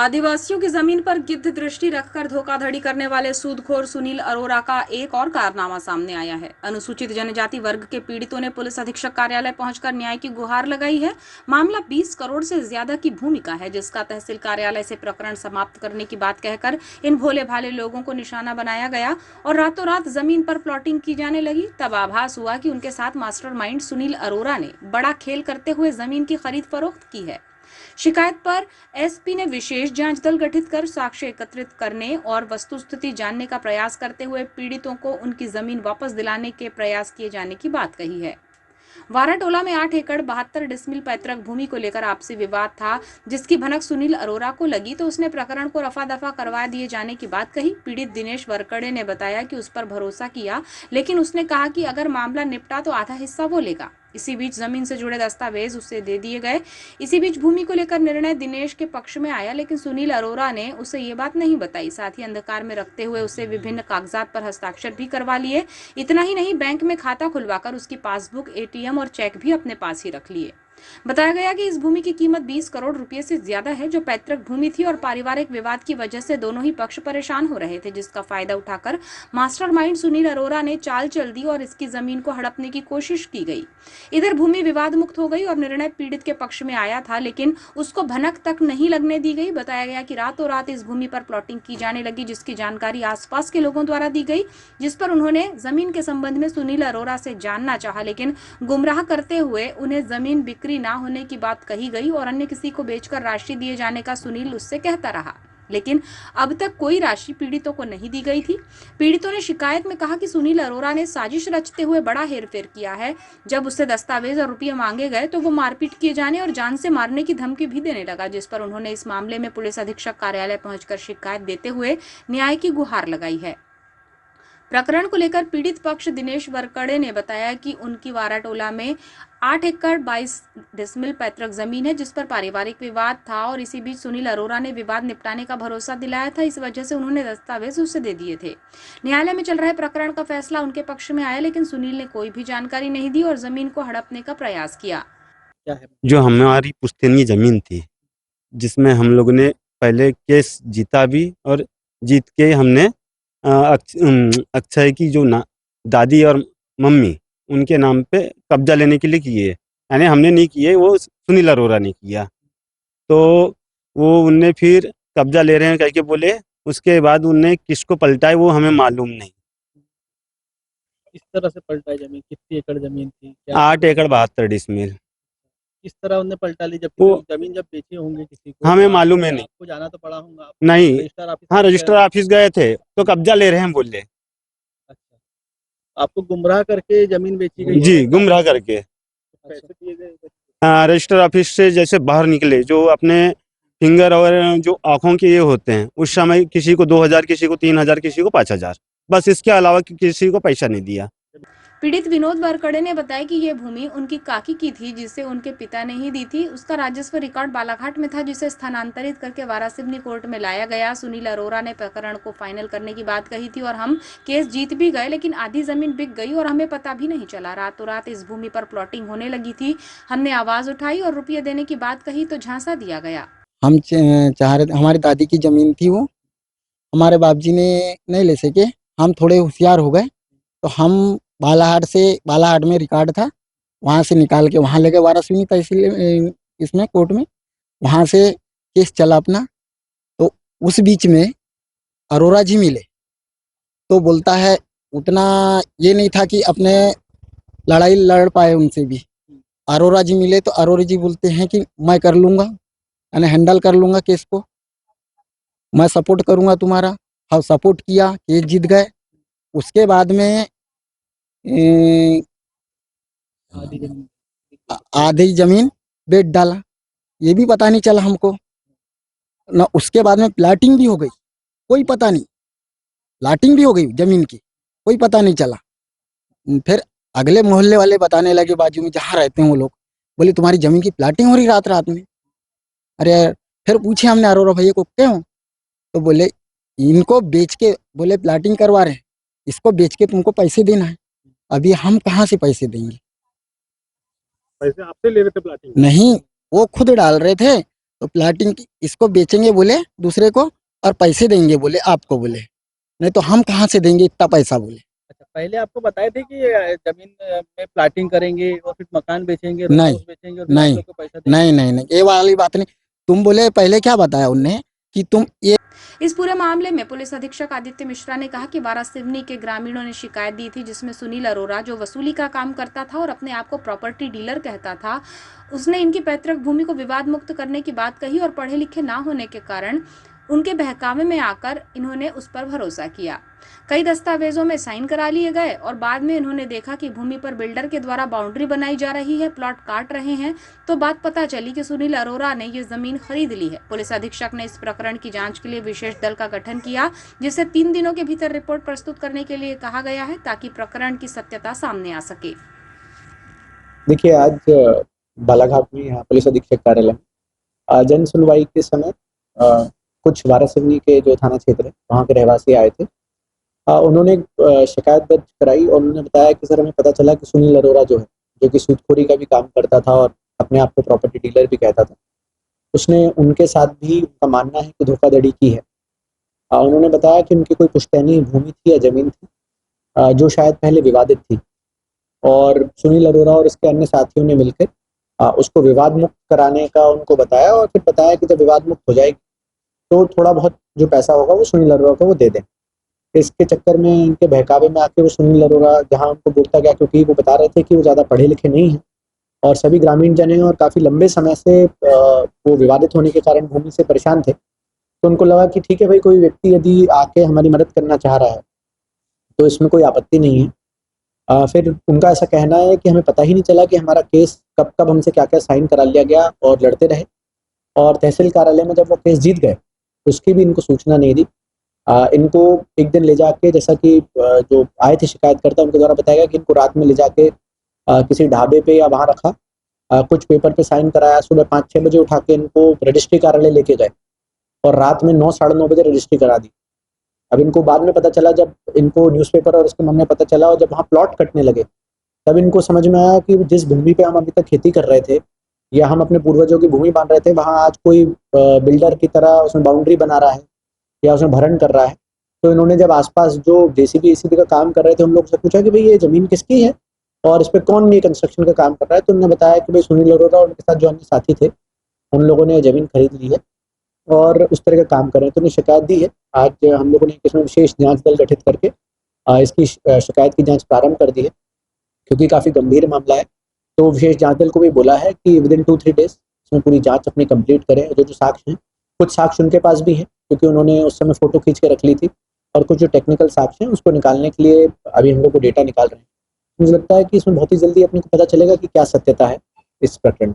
आदिवासियों की जमीन पर गिद्ध दृष्टि रखकर धोखाधड़ी करने वाले सूदखोर सुनील अरोरा का एक और कारनामा सामने आया है। अनुसूचित जनजाति वर्ग के पीड़ितों ने पुलिस अधीक्षक कार्यालय पहुंचकर न्याय की गुहार लगाई है। मामला 20 करोड़ से ज्यादा की भूमि का है, जिसका तहसील कार्यालय से प्रकरण समाप्त करने की बात कहकर इन भोले भाले लोगों को निशाना बनाया गया और रातों रात जमीन पर प्लॉटिंग की जाने लगी। तब आभास हुआ कि उनके साथ मास्टरमाइंड सुनील अरोरा ने बड़ा खेल करते हुए जमीन की खरीद फरोख्त की है। शिकायत पर एसपी ने विशेष जांच दल गठित कर साक्ष्य एकत्रित करने और वस्तुस्थिति जानने का प्रयास करते हुए पीड़ितों को उनकी जमीन वापस दिलाने के प्रयास किए जाने की बात कही है। वाराटोला में 8 एकड़ 72 डिसमिल पैतृक भूमि को लेकर आपसी विवाद था, जिसकी भनक सुनील अरोरा को लगी तो उसने प्रकरण को रफा दफा करवा दिए जाने की बात कही। पीड़ित दिनेश वरकड़े ने बताया कि उस पर भरोसा किया, लेकिन उसने कहा कि अगर मामला निपटा तो आधा हिस्सा वो लेगा। इसी बीच जमीन से जुड़े दस्तावेज उससे दे दिए गए। इसी बीच भूमि को लेकर निर्णय दिनेश के पक्ष में आया, लेकिन सुनील अरोरा ने उसे ये बात नहीं बताई। साथ ही अंधकार में रखते हुए उसे विभिन्न कागजात पर हस्ताक्षर भी करवा लिए। इतना ही नहीं, बैंक में खाता खुलवाकर उसकी पासबुक, एटीएम और चेक भी अपने पास ही रख लिए। बताया गया कि इस भूमि की कीमत 20 करोड़ रुपए से ज्यादा है, जो पैतृक भूमि थी और पारिवारिक विवाद की वजह से दोनों ही पक्ष परेशान हो रहे थे, जिसका फायदा उठाकर मास्टरमाइंड सुनील अरोरा ने चाल चल दी और इसकी जमीन को हड़पने की कोशिश की गई। इधर भूमि विवाद मुक्त हो गई और निर्णय पीड़ित के पक्ष में आया था, लेकिन उसको भनक तक नहीं लगने दी गई। बताया गया कि रातों रात इस भूमि पर प्लॉटिंग की जाने लगी, जिसकी जानकारी आसपास के लोगों द्वारा दी गई, जिस पर उन्होंने जमीन के संबंध में सुनील अरोरा से जानना चाहा, लेकिन गुमराह करते हुए उन्हें जमीन बिक्री ना होने की बात कही गई और अन्य किसी को बेचकर राशि दिए जाने का सुनील उससे कहता रहा, लेकिन अब तक कोई राशि पीड़ितों को नहीं दी गई थी। पीड़ितों ने शिकायत में कहा कि सुनील अरोरा ने साजिश रचते हुए बड़ा हेरफेर किया है। जब उससे दस्तावेज और रुपये मांगे गए तो वो मारपीट किए जाने और जान से मारने की धमकी भी देने लगा, जिस पर उन्होंने इस मामले में पुलिस अधीक्षक कार्यालय पहुंचकर शिकायत देते हुए न्याय की गुहार लगाई है। प्रकरण को लेकर पीड़ित पक्ष दिनेश वरकड़े ने बताया कि उनकी वाराटोला में 8 एकड़ 22 डिसमिल पैतृक जमीन है, जिस पर पारिवारिक विवाद था और इसी बीच सुनील अरोरा ने विवाद निपटाने का भरोसा दिलाया था। इस वजह से उन्होंने दस्तावेज उससे दे दिए थे। न्यायालय में चल रहे प्रकरण का फैसला उनके पक्ष में आया, लेकिन सुनील ने कोई भी जानकारी नहीं दी और जमीन को हड़पने का प्रयास किया। जो हमारी पुश्तैनी जमीन थी, जिसमें हम लोग ने पहले केस जीता भी और जीत के हमने अक्षय की जो दादी और मम्मी उनके नाम पे कब्जा लेने के लिए किए, यानी हमने नहीं किए, वो सुनील अरोरा ने किया। तो वो उनने फिर कब्जा ले रहे हैं कह के बोले, उसके बाद उनने किसको पलटा है वो हमें मालूम नहीं। किस तरह से पलटा है जमीन? कितनी एकड़ जमीन थी? 8 एकड़ 72 डिसमिल। किस तरह उन्होंने पलटा ली? जबकि वो जमीन जब बेची होंगे किसी को, हमें मालूम है नहीं। आपको जाना तो पड़ा होगा। नहीं, रजिस्टर ऑफिस? हाँ रजिस्टर ऑफिस गए थे तो कब्जा ले रहे हैं बोले। अच्छा, आपको गुमराह करके जमीन बेची गई? जी, गुमराह करके। पैसे दिए गए? हाँ, रजिस्टर ऑफिस से जैसे बाहर निकले, जो अपने फिंगर और जो आंखों के ये होते हैं, उस समय किसी को 2000, किसी को 3000, किसी को 5000, बस इसके अलावा किसी को पैसा नहीं दिया। पीड़ित विनोद वरकड़े ने बताया कि ये भूमि उनकी काकी की थी, जिसे उनके पिता ने ही दी थी। उसका राजस्व रिकॉर्ड बालाघाट में था, जिसे स्थानांतरित करके वारासिवनी कोर्ट में लाया गया। सुनील अरोरा ने प्रकरण को फाइनल करने की बात कही थी और हम केस जीत भी गए, लेकिन आधी जमीन बिक गई और हमें पता भी नहीं चला। रातों रात इस भूमि पर प्लॉटिंग होने लगी थी। हमने आवाज उठाई और रुपये देने की बात कही तो झांसा दिया गया। हम चाह रहे, हमारी दादी की जमीन थी, वो हमारे बाप जी ने नहीं ले सके। हम थोड़े होशियार हो गए तो हम बालाहाट में रिकॉर्ड था, वहाँ से निकाल के वहाँ ले गए वारासिवनी तहसील इसमें कोर्ट में। वहाँ से केस चला अपना। तो उस बीच में अरोरा जी मिले तो बोलता है उतना ये नहीं था कि अपने लड़ाई लड़ पाए उनसे भी। अरोरा जी मिले तो अरोरा जी बोलते हैं कि मैं कर लूँगा, यानी हैंडल कर लूँगा केस को, मैं सपोर्ट करूँगा तुम्हारा। हाँ, सपोर्ट किया, केस जीत गए। उसके बाद में आधी जमीन बेच डाला, ये भी पता नहीं चला हमको ना। उसके बाद में प्लाटिंग भी हो गई, कोई पता नहीं, प्लाटिंग भी हो गई जमीन की, कोई पता नहीं चला। फिर अगले मोहल्ले वाले बताने लगे, बाजू में जहाँ रहते हैं वो लोग, बोले तुम्हारी जमीन की प्लाटिंग हो रही रात रात में। अरे फिर पूछे हमने अरोरा भैया को, क्यों? तो बोले इनको बेच के, बोले प्लाटिंग करवा रहे हैं, इसको बेच के तुमको पैसे देना है। अभी हम कहाँ से पैसे देंगे? पैसे आपसे ले रहे थे प्लाटिंग? नहीं, वो खुद डाल रहे थे तो प्लाटिंग इसको बेचेंगे बोले दूसरे को, और पैसे देंगे बोले आपको बोले, नहीं तो हम कहाँ से देंगे इतना पैसा बोले। अच्छा, पहले आपको बताए थे कि जमीन में प्लाटिंग करेंगे और फिर मकान बेचेंगे, नहीं, हाउस बेचेंगे और फिर आप नहीं, लोग को पैसा देंगे। नहीं, नहीं, नहीं, ये वाली बात नहीं। तुम बोले पहले क्या बताया उनने कि तुम ये इस पूरे मामले में पुलिस अधीक्षक आदित्य मिश्रा ने कहा कि वारासिवनी के ग्रामीणों ने शिकायत दी थी, जिसमें सुनील अरोरा, जो वसूली का काम करता था और अपने आप को प्रॉपर्टी डीलर कहता था, उसने इनकी पैतृक भूमि को विवाद मुक्त करने की बात कही और पढ़े लिखे ना होने के कारण उनके बहकावे में आकर इन्होंने उस पर भरोसा किया। कई दस्तावेजों में साइन करा लिए गए और बाद में इन्होंने देखा कि भूमि पर बिल्डर के द्वारा बाउंड्री बनाई जा रही है, प्लॉट काट रहे हैं, तो बात पता चली कि सुनील अरोरा ने ये जमीन खरीद ली है। पुलिस अधीक्षक ने इस प्रकरण की जांच के लिए विशेष दल का गठन किया, जिसे 3 दिनों के भीतर रिपोर्ट प्रस्तुत करने के लिए कहा गया है, ताकि प्रकरण की सत्यता सामने आ सके। देखिए, आज बालाघाट में यहाँ पुलिस अधीक्षक कार्यालय में जन सुनवाई के समय कुछ वारासिवनी के जो थाना क्षेत्र है वहाँ के रहवासी आए थे। उन्होंने शिकायत दर्ज कराई और उन्होंने बताया कि सर हमें पता चला कि सुनील अरोरा जो है, जो कि सूदखोरी का भी काम करता था और अपने आप को प्रॉपर्टी डीलर भी कहता था, उसने उनके साथ भी उनका मानना है कि धोखाधड़ी की है। उन्होंने बताया कि उनकी कोई पुश्तैनी भूमि थी या ज़मीन थी जो शायद पहले विवादित थी, और सुनील अरोरा और उसके अन्य साथियों ने मिलकर उसको विवाद मुक्त कराने का उनको बताया और फिर बताया कि जब विवाद मुक्त हो जाएगी तो थोड़ा बहुत जो पैसा होगा वो सुनील अरोरा को वो दे दें। इसके चक्कर में, इनके बहकावे में आके वो सुनील अरोरा जहाँ उनको बोलता गया, क्योंकि वो बता रहे थे कि वो ज़्यादा पढ़े लिखे नहीं हैं और सभी ग्रामीण जन हैं और काफ़ी लंबे समय से वो विवादित होने के कारण भूमि से परेशान थे, तो उनको लगा कि ठीक है भाई, कोई व्यक्ति यदि आके हमारी मदद करना चाह रहा है तो इसमें कोई आपत्ति नहीं है। फिर उनका ऐसा कहना है कि हमें पता ही नहीं चला कि हमारा केस कब कब हमसे क्या क्या साइन करा लिया गया और लड़ते रहे, और तहसील कार्यालय में जब वो केस जीत गए उसकी भी इनको सूचना नहीं दी। इनको एक दिन ले जाके, जैसा कि जो आए थे शिकायतकर्ता उनके द्वारा बताया गया कि इनको रात में ले जाके किसी ढाबे पे या वहाँ रखा, कुछ पेपर पे साइन कराया, सुबह 5-6 बजे उठा के इनको रजिस्ट्री कार्यालय लेके गए और रात में 9-9:30 बजे रजिस्ट्री करा दी। अब इनको बाद में पता चला, जब इनको न्यूज़पेपर और उसके मन में पता चला और जब वहाँ प्लॉट कटने लगे, तब इनको समझ में आया कि जिस भूमि पे हम अभी तक खेती कर रहे थे या हम अपने पूर्वजों की भूमि मान रहे थे, वहाँ आज कोई बिल्डर की तरह उसमें बाउंड्री बना रहा है या उसमें भरण कर रहा है। तो इन्होंने जब आसपास जो जेसीबी एसीबी का काम कर रहे थे उन लोग से पूछा कि भाई ये ज़मीन किसकी है और इस पर कौन ये कंस्ट्रक्शन का काम कर रहा है, तो उन्होंने बताया कि भाई सुनील अरोरा और उनके साथ जो अन्य साथी थे उन लोगों ने ज़मीन खरीद ली है और उस तरह का काम कर रहे हैं। तो उन्हें शिकायत दी है। आज हम लोगों ने इसमें विशेष जांच दल गठित करके इसकी शिकायत की जांच प्रारंभ कर दी है, क्योंकि काफ़ी गंभीर मामला है। तो विशेष जांच दल को भी बोला है कि विदिन 2-3 डेज इसमें पूरी जांच अपनी कंप्लीट करें। जो साक्ष्य हैं, कुछ साक्ष्य उनके पास भी हैं क्योंकि उन्होंने उस समय फ़ोटो खींच के रख ली थी, और कुछ जो टेक्निकल साक्ष्य हैं उसको निकालने के लिए अभी हम लोग को डेटा निकाल रहे हैं। मुझे लगता है कि इसमें बहुत ही जल्दी अपने को पता चलेगा कि क्या सत्यता है इस प्रकरण में।